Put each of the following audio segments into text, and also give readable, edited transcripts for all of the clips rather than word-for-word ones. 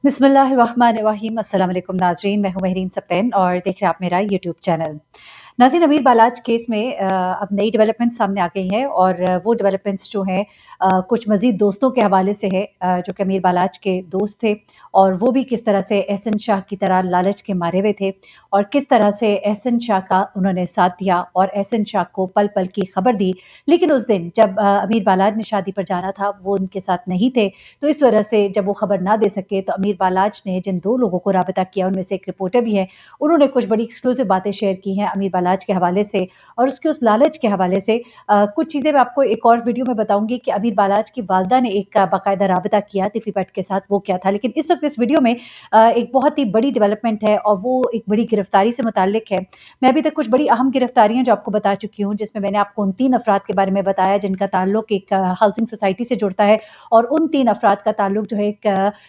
बिस्मिल्लाहिर्रहमानिर्रहीम अस्सलाम वालेकुम नाज़रीन, मैं हूँ महरीन सब्तैन और देख रहे हैं आप मेरा यूट्यूब चैनल। नाज़रीन, अमीर बालाज केस में अब नई डेवलपमेंट सामने आ गई हैं और वो डेवलपमेंट्स जो हैं कुछ मज़ीद दोस्तों के हवाले से है, जो कि अमीर बालाज के दोस्त थे और वो भी किस तरह से एहसन शाह की तरह लालच के मारे हुए थे और किस तरह से एहसन शाह का उन्होंने साथ दिया और एहसन शाह को पल-पल की खबर दी। लेकिन उस दिन जब अमीर बालाज ने शादी पर जाना था, वो उनके साथ नहीं थे, तो इस वजह से जब वो खबर ना दे सके तो अमीर बालाज ने जिन 2 लोगों को राबता किया उनमें से एक रिपोर्टर भी है, उन्होंने कुछ बड़ी एक्सक्लूसिव बातें शेयर की हैं अमीर बालाज के हवाले से और उसके उस लालच के हवाले से। कुछ चीज़ें मैं आपको एक और वीडियो में बताऊँगी कि अमीर बालाज की वालिदा ने एक बाकायदा राबता किया तिफ़ी भट्ट के साथ, वो क्या था। लेकिन इस वक़्त इस वीडियो में एक बहुत ही बड़ी डेवलपमेंट है और वो एक बड़ी गिरफ्तारी से मुताल्लिक है। मैं अभी तक कुछ बड़ी अहम गिरफ्तारियाँ जो आपको बता चुकी हूँ, जिसमें मैंने आपको उन 3 अफ़राद के बारे में बताया जिनका ताल्लुक एक हाउसिंग सोसाइटी से जुड़ता है और उन 3 अफ़राद का ताल्लुक जो है एक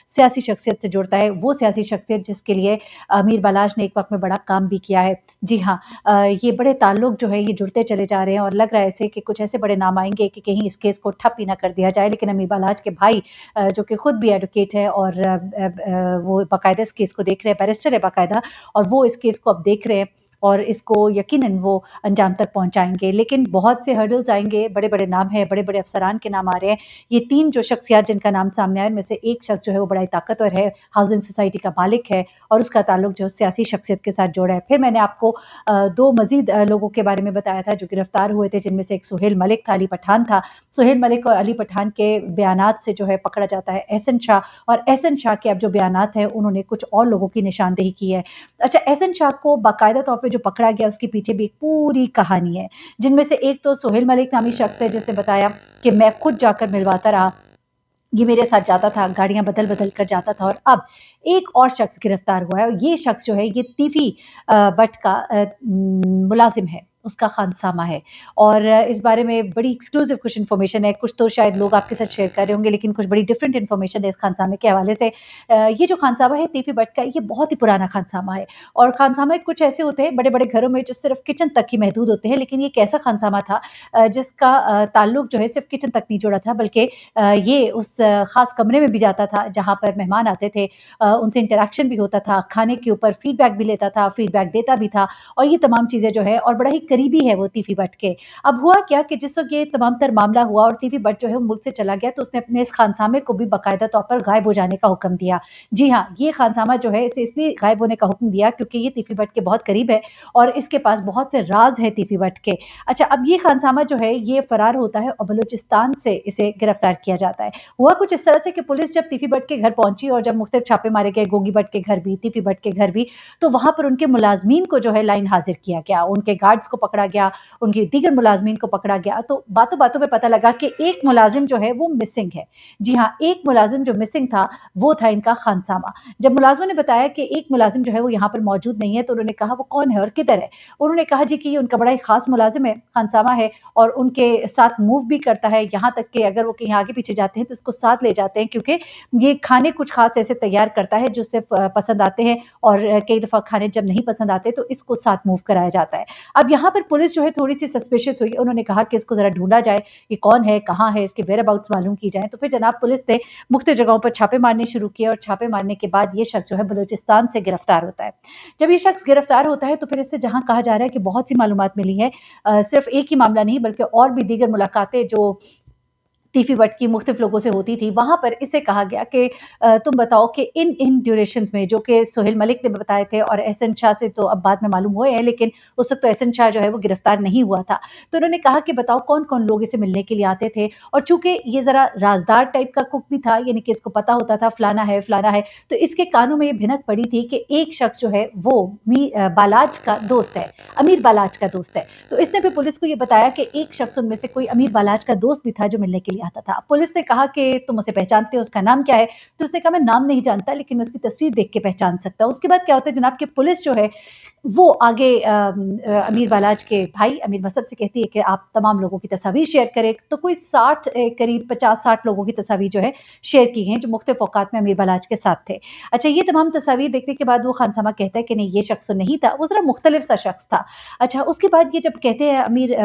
सियासी शख्सियत से जुड़ता है। वो सियासी शख्सियत जिसके लिए अमीर बालाज ने एक वक़्त में बड़ा काम भी किया है। जी हाँ, ये बड़े ताल्लुक जो है ये जुड़ते चले जा रहे हैं और लग रहा है ऐसे कि कुछ ऐसे बड़े नाम आएँगे कि कहीं इस केस को ठप ही ना कर दिया जाए। लेकिन अमीर बालाज के भाई जो कि खुद भी एडवोकेट है और वो बाकायदा इस केस को देख रहे हैं, बैरिस्टर है बाकायदा और वो इस केस को अब देख रहे हैं और इसको यकीनन वो अंजाम तक पहुँचाएँगे। लेकिन बहुत से हर्डल्स आएँगे, बड़े-बड़े नाम हैं, बड़े-बड़े अफ़सरान के नाम आ रहे हैं। ये 3 जो शख्सियत जिनका नाम सामने आया, इनमें से एक शख्स जो है वो बड़ा ही ताकतवर है, हाउसिंग सोसाइटी का मालिक है और उसका ताल्लुक जो सियासी शख्सियत के साथ जोड़ा है। फिर मैंने आपको 2 मज़ीद लोगों के बारे में बताया था जो गिरफ्तार हुए थे, जिनमें से एक सुहेल मलिक था, अली पठान था। सुहेल मलिक और अली पठान के बयानात से जो है पकड़ा जाता है एहसन शाह और एहसन शाह के अब जो बयानात हैं, उन्होंने कुछ और लोगों की निशानदेही की है। अच्छा, एहसन शाह को बाकायदा तौर पे जो पकड़ा गया, उसके पीछे भी एक पूरी कहानी है, जिनमें से एक तो सुहेल मलिक नामी शख्स है, जिसने बताया कि मैं खुद जाकर मिलवाता रहा। ये मेरे साथ जाता था, गाड़ियाँ बदल-बदल कर जाता था और अब एक और शख्स गिरफ्तार हुआ है और ये शख्स जो है ये तीफ़ी भट्ट का मुलाज़िम है, उसका खानसामा है और इस बारे में बड़ी एक्सक्लूसिव कुछ इन्फॉर्मेशन है, कुछ तो शायद लोग आपके साथ शेयर कर रहे होंगे लेकिन कुछ बड़ी डिफरेंट इन्फॉर्मेशन है इस खानसामे के हवाले से। ये जो खानसामा है तीफ़ी भट्ट का, ये बहुत ही पुराना खानसामा है और खानसामे कुछ ऐसे होते हैं बड़े-बड़े घरों में जो सिर्फ़ किचन तक ही महदूद होते हैं, लेकिन ये एक ऐसा खानसामा था जिसका ताल्लुक जो है सिर्फ़ किचन तक नहीं जुड़ा था बल्कि ये उस ख़ास कमरे में भी जाता था जहाँ पर मेहमान आते थे, उनसे इंटरैक्शन भी होता था, खाने के ऊपर फ़ीडबैक भी लेता था, फ़ीडबैक देता भी था और ये तमाम चीज़ें जो है और बड़ा ही करीबी है वो तीफ़ी भट्ट के। अब हुआ क्या कि जिस वक़्त ये तमाम तर मामला हुआ और तीफ़ी भट्ट जो है वो मुल्क से चला गया तो उसने अपने इस खानसामे को भी बाकायदा तौर पर गायब हो जाने का हुक्म दिया। जी हाँ, ये खानसामा जो है इसे इसलिए गायब होने का हुक्म दिया क्योंकि ये तीफ़ी भट्ट के बहुत करीब है और इसके पास बहुत से राज़ हैं तीफ़ी भट्ट के। अच्छा, अब ये खानसामा जो है ये फ़रार होता है और बलूचिस्तान से इसे गिरफ्तार किया जाता है। हुआ कुछ इस तरह से कि पुलिस जब तीफ़ी भट्ट के घर पहुँची और जब मुख्तलिफ छापे मारे गए, गोगी भट्ट के घर भी, तीफ़ी भट्ट के घर भी, तो वहाँ पर उनके मुलाज़मीन को जो है लाइन हाज़िर किया गया। उनके गार्ड्स को पकड़ा गया, उनके दीगर मुलाज़मीन को पकड़ा गया। तो बातों-बातों में पता लगा कि एक मुलाज़िम जो है वो मिसिंग है। जी हाँ, एक मुलाज़िम जो मिसिंग था, वो था इनका खानसामा। जब मुलाज़िमों ने बताया कि एक मुलाज़िम जो है वो यहाँ पर मौजूद नहीं है, तो उन्होंने कहा वो कौन है और किधर है? उन्होंने कहा जी कि ये उनका बड़ा ही ख़ास मुलाज़िम है, खानसामा है और उनके साथ मूव भी करता है, यहाँ तक कि अगर वो कहीं आगे-पीछे जाते हैं तो उसको साथ ले जाते हैं क्योंकि ये खाने कुछ ख़ास ऐसे तैयार करता है जो सिर्फ़ पसंद आते हैं और कई दफ़ा खाने जब नहीं पसंद आते तो इसको साथ मूव कराया जाता है। अब यहाँ पर पुलिस जो है थोड़ी-सी सस्पिशियस हुई, उन्होंने कहा कि इसको ज़रा ढूँढा जाए, ये कौन है, कहाँ है, इसके व्हेयरअबाउट्स मालूम की जाएँ। तो फिर जनाब पुलिस ने मुख्तलिफ़ जगहों पर छापे मारने शुरू किए और छापे मारने के बाद ये शख्स जो है बलूचिस्तान से गिरफ्तार होता है। जब ये शख्स गिरफ्तार होता है तो फिर इससे जहाँ कहा जा रहा है कि बहुत सी मालूमात मिली है, सिर्फ़ एक ही मामला नहीं बल्कि और भी दीगर मुलाकातें जो तीफ़ी भट्ट की मुख्तलिफ़ लोगों से होती थी, वहाँ पर इसे कहा गया कि तुम बताओ कि इन ड्यूरेशंस में जो कि सोहेल मलिक ने बताए थे और एहसन शाह से तो अब बाद में मालूम हुए हैं, लेकिन उस वक़्त तो एहसन शाह जो है वो गिरफ्तार नहीं हुआ था। तो उन्होंने कहा कि बताओ कौन-कौन लोग इसे मिलने के लिए आते थे और चूँकि ये ज़रा राज़दार टाइप का कुक भी था, यानी कि इसको पता होता था फलाना है, तो इसके कानों में ये भिनक पड़ी थी कि एक शख्स जो है वो बालाज का दोस्त है, अमीर बालाज का दोस्त है। तो इसने फिर पुलिस को ये बताया कि एक शख्स उनमें से कोई अमीर बालाज का दोस्त भी था जो मिलने के लिए आता था। पुलिस ने कहा कि तुम उसे पहचानते हो, उसका नाम क्या है? तो उसने कहा मैं नाम नहीं जानता लेकिन मैं उसकी तस्वीर देख के पहचान सकता हूँ। उसके बाद क्या होता है जनाब कि पुलिस जो है वो आगे अमीर बालाज के भाई अमीर मसद से कहती है कि आप तमाम लोगों की तस्वीर शेयर करें, तो कोई 60 करीब 50-60 लोगों की तस्वीर जो है शेयर की हैं, जो मुख्तलिफ औकात में अमीर बालाज के साथ थे। अच्छा, ये तमाम तस्वीर देखने के बाद वो खानसामा कहता है कि नहीं, ये शख्स तो नहीं था, वो ज़रा मुख्तलिफ सा शख्स था। अच्छा, उसके बाद ये जब कहते हैं अमीर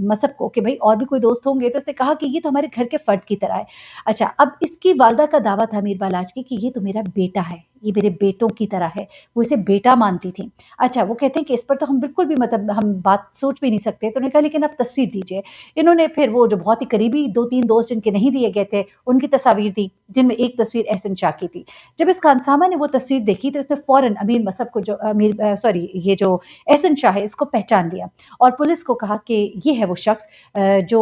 मसद को कि भई और भी कोई दोस्त होंगे, तो उसने कहा कि ये तो हमारे घर के फ़र्द की तरह है। अच्छा, अब इसकी वालिदा का दावा था अमीर बालाज की कि ये तो मेरा बेटा है, ये मेरे बेटों की तरह है, वो इसे बेटा मानती थी। अच्छा, वो कहते हैं कि इस पर तो हम बिल्कुल भी मतलब हम बात सोच भी नहीं सकते। तो उन्होंने कहा लेकिन आप तस्वीर दीजिए। इन्होंने फिर वो जो बहुत ही करीबी 2-3 दोस्त जिनके नहीं दिए गए थे, उनकी तस्वीर दी, जिनमें एक तस्वीर एहसन शाह की थी। जब इस खानसामा ने वो तस्वीर देखी तो इसने फ़ौरन अमीर मसब को जो सॉरी ये जो एहसन शाह है इसको पहचान लिया और पुलिस को कहा कि ये है वो शख्स जो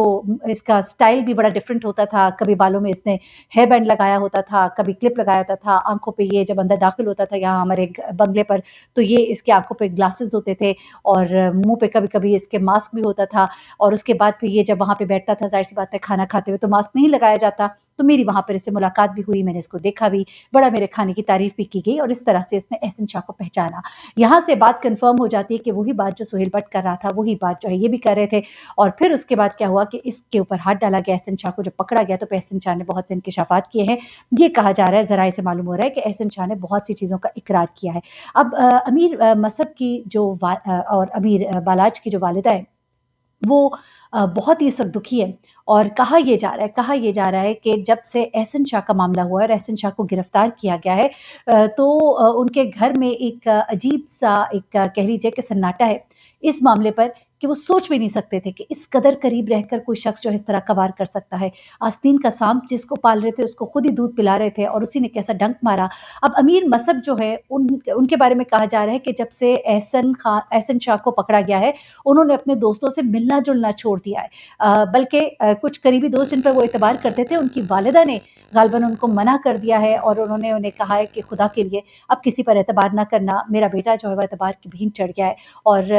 इसका स्टाइल भी बड़ा डिफरेंट होता था। कभी बालों में इसने हेयर बैंड लगाया होता था, कभी क्लिप लगाया होता था, आँखों पे ये जब अंदर दाखिल होता था यहाँ हमारे बंगले पर तो ये इसकी आँखों पे ग्लासेस होते थे और मुँह पे कभी-कभी इसके मास्क भी होता था और उसके बाद फिर ये जब वहाँ पे बैठता था, ज़ाहिर-सी बात है खाना खाते हुए तो मास्क नहीं लगाया जाता। तो मेरी वहाँ पर इससे मुलाकात भी हुई, मैंने इसको देखा भी, बड़ा मेरे खाने की तारीफ़ भी की गई और इस तरह से इसने एहसन शाह को पहचाना। यहाँ से बात कन्फर्म हो जाती है कि वही बात जो सुहेल भट्ट कर रहा था, वही बात जो है ये भी कर रहे थे और फिर उसके बाद क्या हुआ कि इसके ऊपर हाथ डाला गया, एहसन शाह को जब पकड़ा गया तो एहसन शाह ने बहुत से इंकशाफात किए हैं। ये कहा जा रहा है, ज़राए से मालूम हो रहा है कि एहसन शाह ने बहुत सी चीज़ों का इकरार किया है। अब अमीर मसहब की जो और अमीर बालाज की जो वालिदा है, वो बहुत ही इस वक़्त दुखी है और कहा ये जा रहा है कि जब से एहसन शाह का मामला हुआ है और एहसन शाह को गिरफ्तार किया गया है तो उनके घर में एक अजीब-सा एक कह लीजिए कि सन्नाटा है इस मामले पर कि वो सोच भी नहीं सकते थे कि इस कदर करीब रहकर कोई शख्स जो है इस तरह का वार कर सकता है। आस्तीन का साँप जिसको पाल रहे थे, उसको खुद ही दूध पिला रहे थे और उसी ने कैसा डंक मारा। अब अमीर मसहब जो है उनके बारे में कहा जा रहा है कि जब से एहसन शाह को पकड़ा गया है, उन्होंने अपने दोस्तों से मिलना-जुलना छोड़ दिया है। बल्कि कुछ करीबी दोस्त जिन पर वो एतबार करते थे, उनकी वालिदा ने ग़ालिबन उनको मना कर दिया है और उन्होंने उन्हें कहा है कि खुदा के लिए अब किसी पर एतबार ना करना, मेरा बेटा जो है वो एतबार की भीड़ चढ़ गया है। और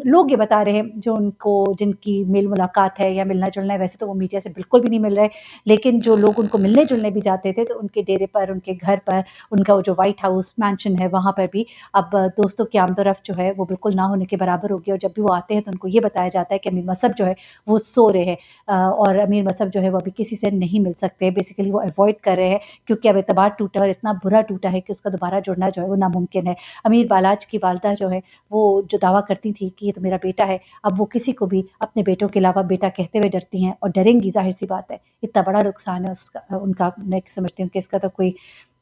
लोग ये बता रहे हैं जो उनको जिनकी मेल मुलाकात है या मिलना-जुलना है, वैसे तो वो मीडिया से बिल्कुल भी नहीं मिल रहे, लेकिन जो लोग उनको मिलने-जुलने भी जाते थे, तो उनके डेरे पर, उनके घर पर, उनका वो जो व्हाइट हाउस मैंशन है, वहाँ पर भी अब दोस्तों की आमदोरफ़्त जो है वो बिल्कुल ना होने के बराबर हो गई और जब भी वो आते हैं तो उनको ये बताया जाता है कि अमीर मसहब जो है वो सो रहे हैं और अमीर मसहब जो है वो अभी किसी से नहीं मिल सकते। बेसिकली वो अवॉइड कर रहे हैं क्योंकि अब एतबार टूटा है और इतना बुरा टूटा है कि उसका दोबारा जुड़ना जो है वो नामुमकिन है। अमीर बालाज की वालिदा जो है वो जो दावा करती थी कि ये तो मेरा बेटा है, अब वो किसी को भी अपने बेटों के अलावा बेटा कहते हुए डरती हैं और डरेंगी, ज़ाहिर-सी बात है। इतना बड़ा नुकसान है उसका उनका, मैं समझती हूँ कि इसका तो कोई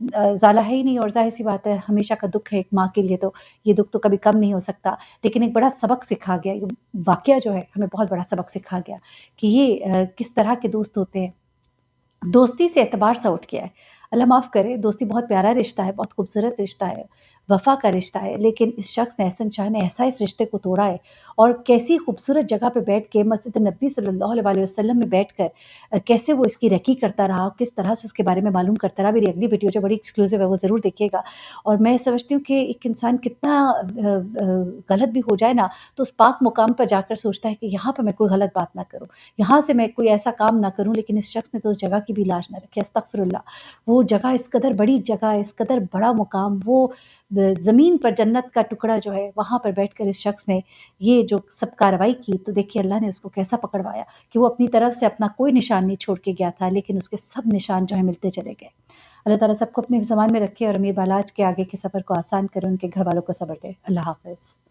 ज़ाला है ही नहीं और ज़ाहिर-सी बात है हमेशा का दुःख है एक माँ के लिए तो, ये दुःख तो कभी कम नहीं हो सकता। लेकिन एक बड़ा सबक सिखा गया ये वाक़या जो है हमें बहुत बड़ा सबक सिखा गया कि ये किस तरह के दोस्त होते हैं। दोस्ती से एतबार सा उठ गया है। अल्लाह माफ़ करे, दोस्ती बहुत प्यारा रिश्ता है, बहुत खूबसूरत रिश्ता है, वफ़ा का रिश्ता है, लेकिन इस शख़्स ने एहसन शाह ने ऐसा इस रिश्ते को तोड़ा है और कैसी खूबसूरत जगह पे बैठ के मस्जिद नबी सल्लल्लाहु अलैहि वसल्लम में बैठकर कैसे वो इसकी रेकी करता रहा, किस तरह से उसके बारे में मालूम करता रहा। मेरी अगली वीडियो जो बड़ी एक्सक्लूसिव है, वो ज़रूर देखिएगा और मैं समझती हूँ कि एक इंसान कितना गलत भी हो जाए ना, तो उस पाक मुकाम पर जाकर सोचता है कि यहाँ पे मैं कोई गलत बात ना करूँ। यहाँ से मैं कोई ऐसा काम ना करूँ, लेकिन इस शख़्स ने तो उस जगह की भी लाज ना रखी, अस्तग़फ़िरुल्लाह। वो जगह इस कदर बड़ी जगह, इस कदर बड़ा मुकाम, वो ज़मीन पर जन्नत का टुकड़ा जो है, वहाँ पर बैठकर इस शख़्स ने ये जो सब कार्रवाई की, तो देखिए अल्लाह ने उसको कैसा पकड़वाया कि वो अपनी तरफ से अपना कोई निशान नहीं छोड़ के गया था, लेकिन उसके सब निशान जो है मिलते चले गए। अल्लाह ताला सबको अपने ज़मान में रखे और अमीर बालाज के आगे के सफ़र को आसान करे, उनके घरवालों को सब्र दे। अल्लाह हाफ़िज़।